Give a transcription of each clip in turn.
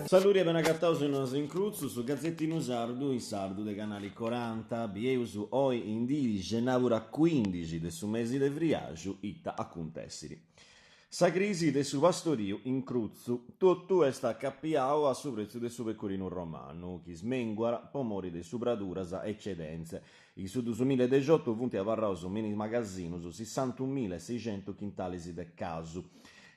Saluti e ben accattati nos incruzzo su Gazzettino Sardu, il sardo dei canali 40, Bieusu, oi indiri, gennaura 15 del su mese de vriaggio, itta a contessiri. Sa crisi del su pastorio in cruzzu, tutto è sta cappiao a su prezzo del su pecorino romano, chi smenguara, pomori de su bradurasa eccedenze. I su 2018 punti a varroso mini magazzino su 61.600 quintalisi de casu.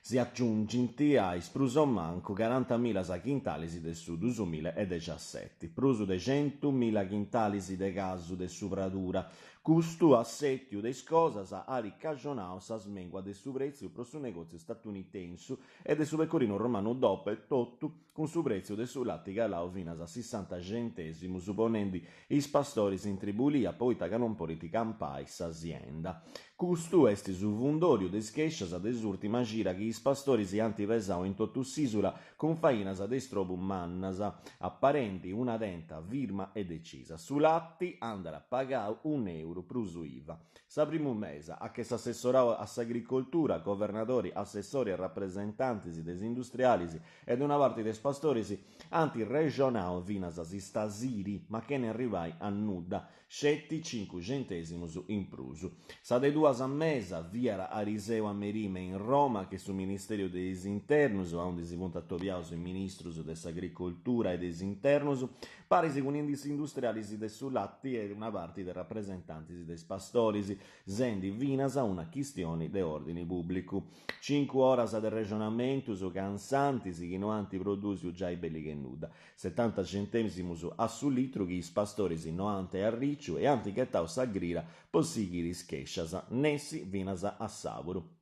Si aggiunginti a ispruso manco 40.000 quintalisi del su 2017, pruso de 100.000 quintalisi de casu de su pradura, custu assettiu de cosas ari cagionau sa smengua de su prezio pro su negozio statunitense e de su pecorino romano dopo e tottu con su prezio de su latte galau finas a 60 centesimi, supponendi is pastoris in tribulia poi taganon politi campai s'azienda. Custu est su fundorio de schescias des ultima gira chi is pastori si antipesau in tottu s'isula con fainas de strobu mannas, apparenti una denta firma e decisa. Su latti andare a pagare €1 plus IVA. Sa primo mese a che s'assessorau a s'agricoltura, governatori, assessori e rappresentanti des industriali ed una parte des pastori anti-regionau finas si stasiri, ma che ne arrivai a nuda, scetti 5 centesimus in prusu. Sa de duas a mesa via Ariseo a Merime in Roma che su Ministerio des Internus, onde si punta attoviaus il Ministrus des Agricoltura e des Internus, parisi con indici industriali de su latti e una parte dei rappresentanti des pastori, sendi vinas a una chistione de ordine pubblico. 5 oras de ragionamento su cansanti chi no anti produsi già i belli che nuda. 70 centesimus a su litro chi is pastori no ante a ricciu e anti che tau sa grira possighi schescias, nessi vinas a savuru.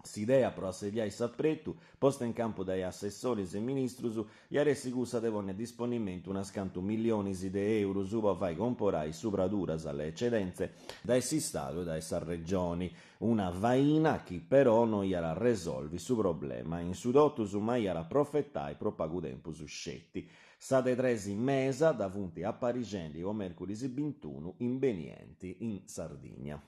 S'idea pro assediare s'appretu, posta in campo dai assessori e ministrus, iare sigusa devone a disponimento una scantu milionis de euro per fai comporai supraduras alle eccedenze da essi Stato e da essa regioni. Una vaina che però non iara resolvi su problema, in sudottus ma iara profettai pro pagu tempus scetti. Sade 3 mesa da punti a Parigendi o Mercuris 21 invenienti in Sardegna.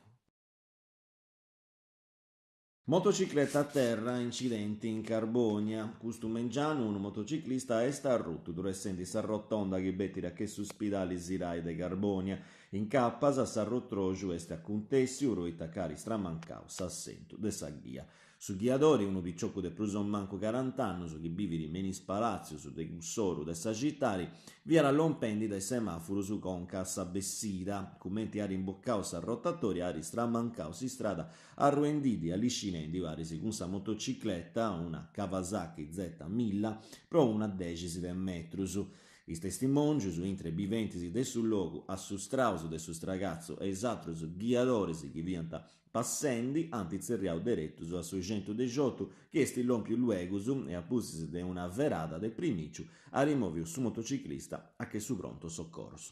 Motocicletta a terra, incidenti in Carbonia. Custu mengiano un motociclista è starrutto, duressenti s'arrotonda che bettira che sospidali zirai de Carbonia. In cappasa s'arrotrogiu este accontessi uroita cari stramancau s'assentu de sa ghia. Su ghiadori uno picciocco de pruson manco 40 anni, su chi biviri menis palazzo su de cussoru de sagittari, via lompendi dai semaforo su conca sa bessida, commenti ari imboccau s'arrottatori, ari stramancau si strada arruenditi alliscinendi varisi con sa motocicletta, una Kawasaki Z1000, pro una decisi de metrus. I testimoni su intre biventisi de sul logo a su strauso de su stragazzo e esattros ghiadores che vianta passendi antizerriau direttus a su 118 che esti l'ompiu luegus e appusis de una verada de primiciu a rimoviu su motociclista a che su pronto soccorso.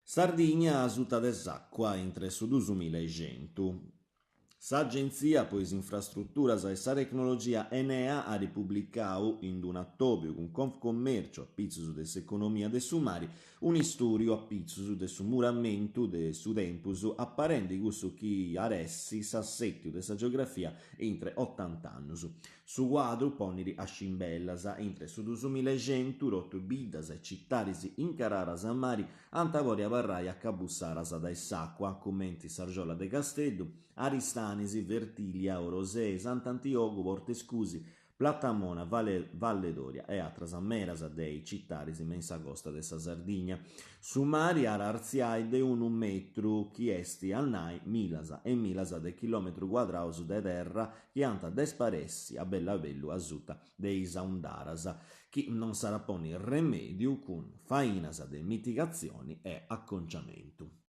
Sardigna asuta desacqua intre su 2100. S'agenzia pois infrastrutturas e sa tecnologia Enea ha ripubblicau in un attobio con Confcommercio a pizzus de s'economia de su mari un isturio a pizzus de su muramento de su tempus apparendi cussu chi aressi s'assettiu de sa geografia intre 80 annus. Su quadru poniri a scimbellas intre su 2100 rotto biddas e cittaris incararas a mari antavori a varrai a cabussaras da s'acqua, commenti Sargiola de Castello, Aristanisi, Vertilia, Orosei, Sant'Antioco, Portescusi, Platamona, Valle d'Oria e atras meras dei cittaris in mensa costa de sa Sardigna. Su mari ara arziai de 1 metru chi esti annai milas e milas de chilometru quadraus de terra chi anta desparessi a bella bellu asuta de isa undaras, chi non sarà poni remediu cun fainas de mitigazioni e acconciamento.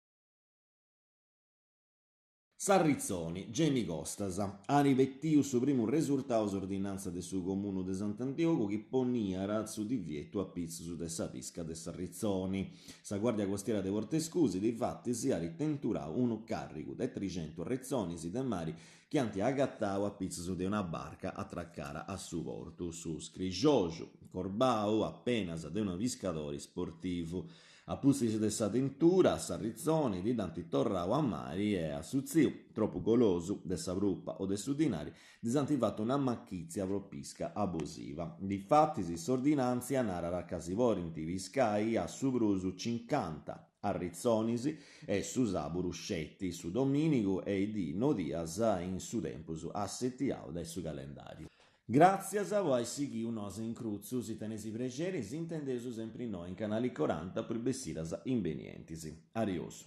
Sarrizzoni, Gemi Costas, arrivettiu su primo risultato ordinanza de su comune de Sant'Antioco che ponia razzo divieto a pizzo de sa pisca de Sarrizzoni. Sa guardia costiera de Portescusi di fatti si ha ritenturato uno carico de 300 rezzoni de mari che anti agattau a pizzo de una barca attraccara a su porto su Scrigioggio, Corbau appena de una viscatori sportivo. A pussis de sa tentura, a Sarrizzoni, di danti torrau a mari e a su ziu, troppo golosu de sa bruppa o de su dinari, disantivato una macchizia propisca abusiva. Difatti si s'ordinanzia narara a casivorinti viscai a su brusu 50 a Rizzonisi e su saburu scetti su dominigu e di no dias in su tempus assettiau da su calendario. Grazie a voi sighi unos incruzzus e tenesi pregeris intendesu sempre noi in canali 40 per bessiras invenientisi. Arios.